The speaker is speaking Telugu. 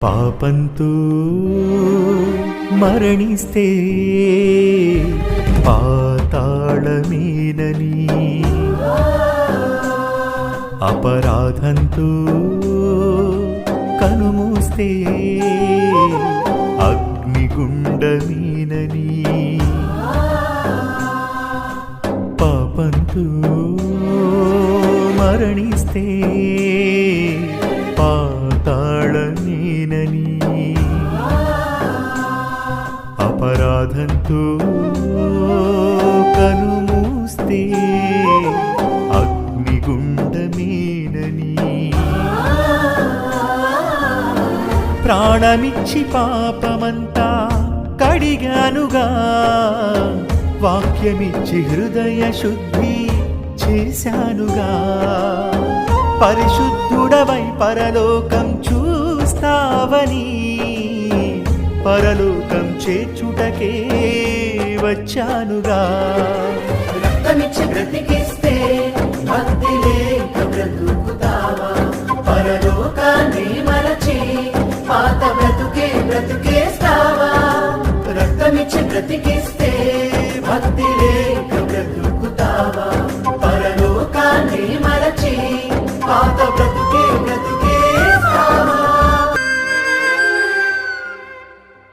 పాపంతో మరణిస్తే పాతాళమేనని, అపరాధంతో కనుమూస్తే అగ్నిగుండమేనని, పాపంతో మరణిస్తే పాతాళమేనని, అపరాధంతో కనుమూస్తే అగ్నిగుండమేనని, ప్రాణమిచ్చి పాపమంతా కడిగానుగా, వాక్యమిచ్చి హృదయ శుద్ధి చేశానుగా, పరిశుద్ధుడవై పరలోకం చూస్తావని, పరలోకం చేర్చుటకే వచ్చానుగా. రక్తమిచ్చి బ్రతికిస్తే భక్తి లేక బ్రతుకుతావా? పరలోకాన్ని మరచి పాత బ్రతుకేస్తావా? రక్తమిచ్చి బ్రతికిస్తే భక్తి